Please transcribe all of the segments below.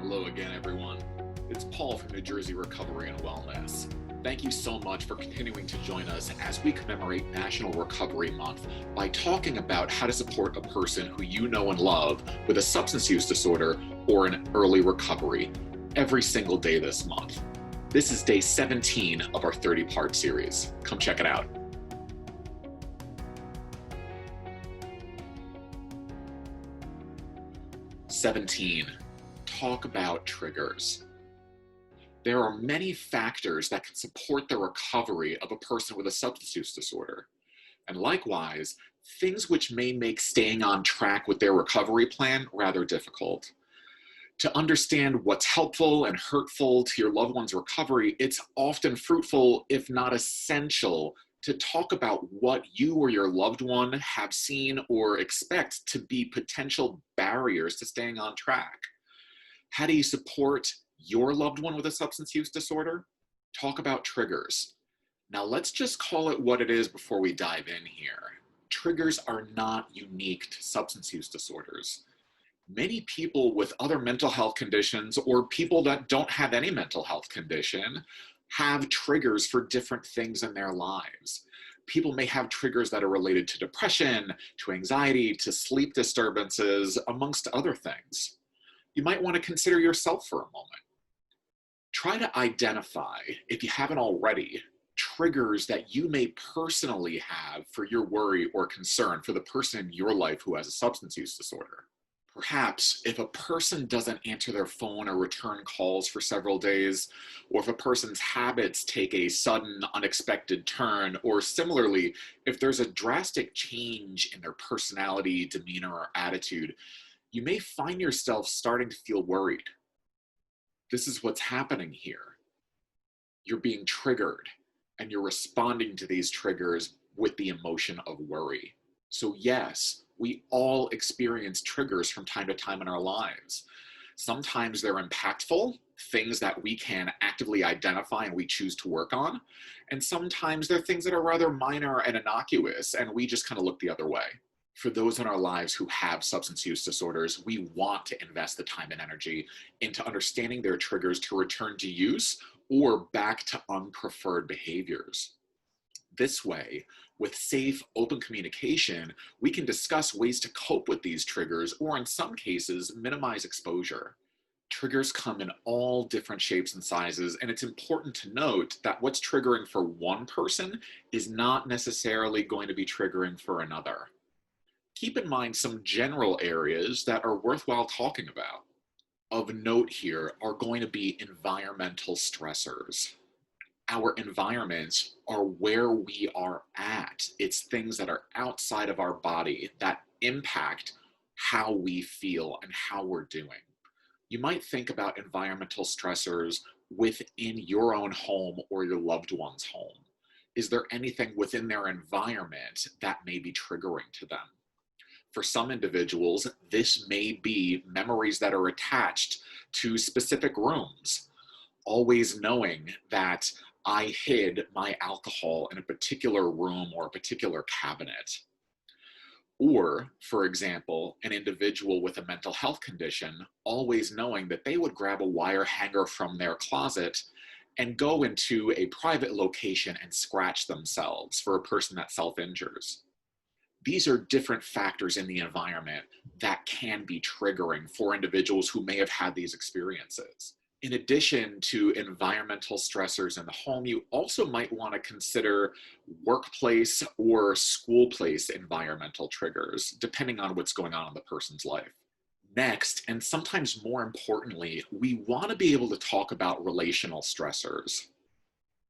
Hello again, everyone. It's Paul from New Jersey Recovery and Wellness. Thank you so much for continuing to join us as we commemorate National Recovery Month by talking about how to support a person who you know and love with a substance use disorder or an early recovery every single day this month. This is day 17 of our 30-part series. Come check it out. "17. Talk about triggers." There are many factors that can support the recovery of a person with a substance use disorder. And likewise, things which may make staying on track with their recovery plan rather difficult. To understand what's helpful and hurtful to your loved one's recovery, it's often fruitful, if not essential, to talk about what you or your loved one have seen or expect to be potential barriers to staying on track. How do you support your loved one with a substance use disorder? Talk about triggers. Now let's just call it what it is before we dive in here. Triggers are not unique to substance use disorders. Many people with other mental health conditions or people that don't have any mental health condition have triggers for different things in their lives. People may have triggers that are related to depression, to anxiety, to sleep disturbances, amongst other things. You might want to consider yourself for a moment. Try to identify, if you haven't already, triggers that you may personally have for your worry or concern for the person in your life who has a substance use disorder. Perhaps if a person doesn't answer their phone or return calls for several days, or if a person's habits take a sudden, unexpected turn, or similarly, if there's a drastic change in their personality, demeanor, or attitude, you may find yourself starting to feel worried. This is what's happening here. You're being triggered, and you're responding to these triggers with the emotion of worry. So yes, we all experience triggers from time to time in our lives. Sometimes they're impactful, things that we can actively identify and we choose to work on. And sometimes they're things that are rather minor and innocuous, and we just kind of look the other way. For those in our lives who have substance use disorders, we want to invest the time and energy into understanding their triggers to return to use or back to unpreferred behaviors. This way, with safe, open communication, we can discuss ways to cope with these triggers, or in some cases, minimize exposure. Triggers come in all different shapes and sizes, and it's important to note that what's triggering for one person is not necessarily going to be triggering for another. Keep in mind some general areas that are worthwhile talking about. Of note here are going to be environmental stressors. Our environments are where we are at. It's things that are outside of our body that impact how we feel and how we're doing. You might think about environmental stressors within your own home or your loved one's home. Is there anything within their environment that may be triggering to them? For some individuals, this may be memories that are attached to specific rooms. Always knowing that I hid my alcohol in a particular room or a particular cabinet. Or, for example, an individual with a mental health condition, always knowing that they would grab a wire hanger from their closet and go into a private location and scratch themselves for a person that self-injures. These are different factors in the environment that can be triggering for individuals who may have had these experiences. In addition to environmental stressors in the home, you also might want to consider workplace or school place environmental triggers, depending on what's going on in the person's life. Next, and sometimes more importantly, we want to be able to talk about relational stressors.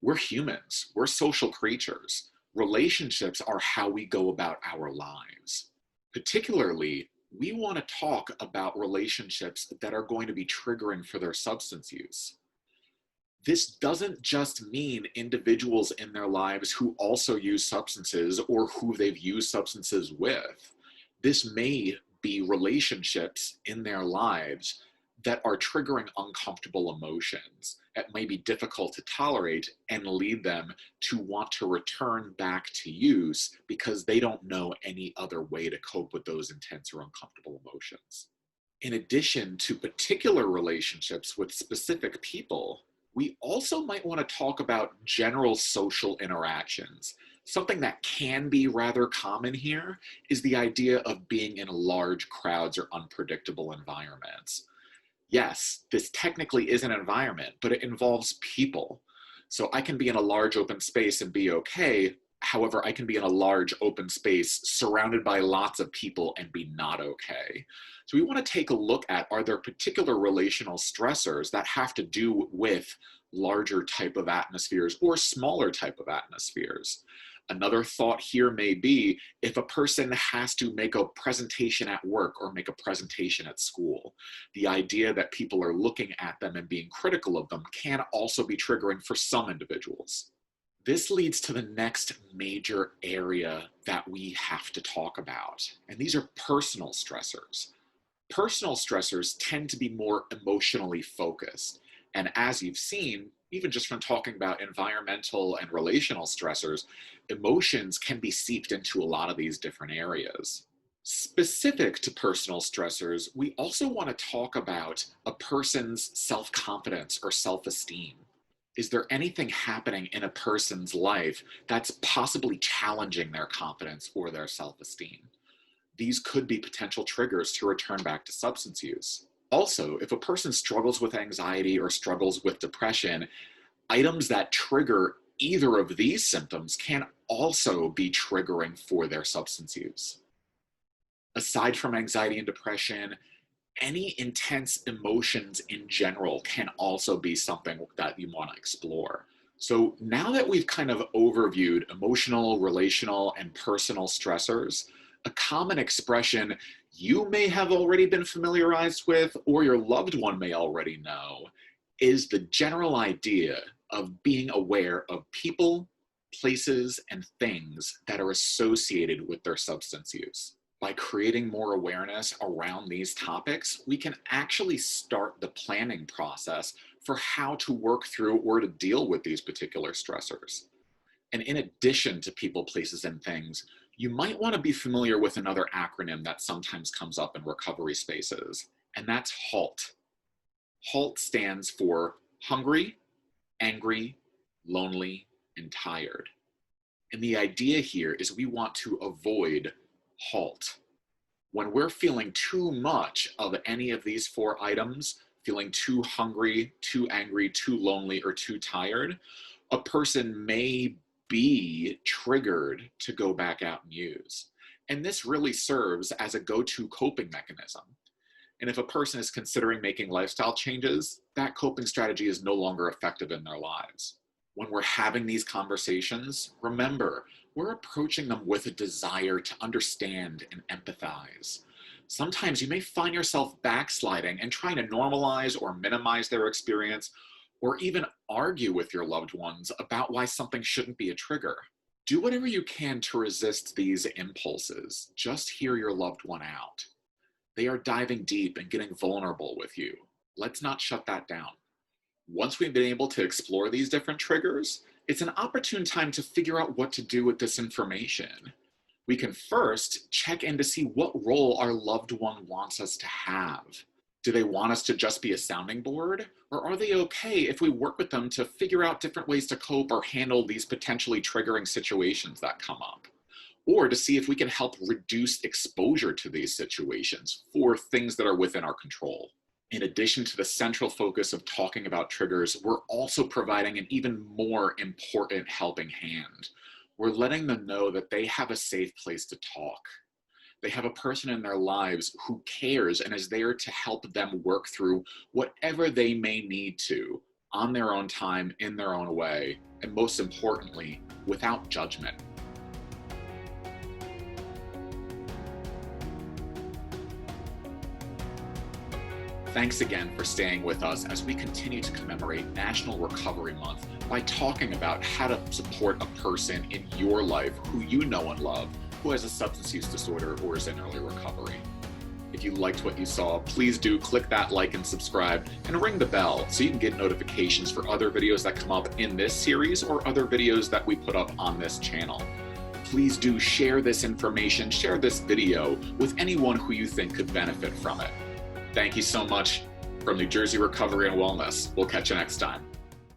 We're humans, we're social creatures. Relationships are how we go about our lives. Particularly, we want to talk about relationships that are going to be triggering for their substance use. This doesn't just mean individuals in their lives who also use substances or who they've used substances with. This may be relationships in their lives that are triggering uncomfortable emotions that may be difficult to tolerate and lead them to want to return back to use because they don't know any other way to cope with those intense or uncomfortable emotions. In addition to particular relationships with specific people, we also might want to talk about general social interactions. Something that can be rather common here is the idea of being in large crowds or unpredictable environments. Yes, this technically is an environment, but it involves people. So I can be in a large open space and be okay. However, I can be in a large open space surrounded by lots of people and be not okay. So we want to take a look at, are there particular relational stressors that have to do with larger type of atmospheres or smaller type of atmospheres? Another thought here may be if a person has to make a presentation at work or make a presentation at school, the idea that people are looking at them and being critical of them can also be triggering for some individuals. This leads to the next major area that we have to talk about, and these are personal stressors. Personal stressors tend to be more emotionally focused, and as you've seen, even just from talking about environmental and relational stressors, emotions can be seeped into a lot of these different areas. Specific to personal stressors, we also want to talk about a person's self-confidence or self-esteem. Is there anything happening in a person's life that's possibly challenging their confidence or their self-esteem? These could be potential triggers to return back to substance use. Also, if a person struggles with anxiety or struggles with depression, items that trigger either of these symptoms can also be triggering for their substance use. Aside from anxiety and depression, any intense emotions in general can also be something that you want to explore. So now that we've kind of overviewed emotional, relational, and personal stressors, a common expression you may have already been familiarized with or your loved one may already know is the general idea of being aware of people, places, and things that are associated with their substance use. By creating more awareness around these topics, we can actually start the planning process for how to work through or to deal with these particular stressors. And in addition to people, places, and things, you might want to be familiar with another acronym that sometimes comes up in recovery spaces, and that's HALT. HALT stands for hungry, angry, lonely, and tired. And the idea here is we want to avoid halt. When we're feeling too much of any of these four items, feeling too hungry, too angry, too lonely, or too tired, a person may be triggered to go back out and use. And this really serves as a go-to coping mechanism. And if a person is considering making lifestyle changes, that coping strategy is no longer effective in their lives. When we're having these conversations, remember, we're approaching them with a desire to understand and empathize. Sometimes you may find yourself backsliding and trying to normalize or minimize their experience, or even argue with your loved ones about why something shouldn't be a trigger. Do whatever you can to resist these impulses. Just hear your loved one out. They are diving deep and getting vulnerable with you. Let's not shut that down. Once we've been able to explore these different triggers, it's an opportune time to figure out what to do with this information. We can first check in to see what role our loved one wants us to have. Do they want us to just be a sounding board? Or are they okay if we work with them to figure out different ways to cope or handle these potentially triggering situations that come up? Or to see if we can help reduce exposure to these situations for things that are within our control. In addition to the central focus of talking about triggers, we're also providing an even more important helping hand. We're letting them know that they have a safe place to talk. They have a person in their lives who cares and is there to help them work through whatever they may need to on their own time, in their own way, and most importantly, without judgment. Thanks again for staying with us as we continue to commemorate National Recovery Month by talking about how to support a person in your life who you know and love, who has a substance use disorder or is in early recovery. If you liked what you saw, please do click that like and subscribe and ring the bell so you can get notifications for other videos that come up in this series or other videos that we put up on this channel. Please do share this information, share this video with anyone who you think could benefit from it. Thank you so much from New Jersey Recovery and Wellness. We'll catch you next time.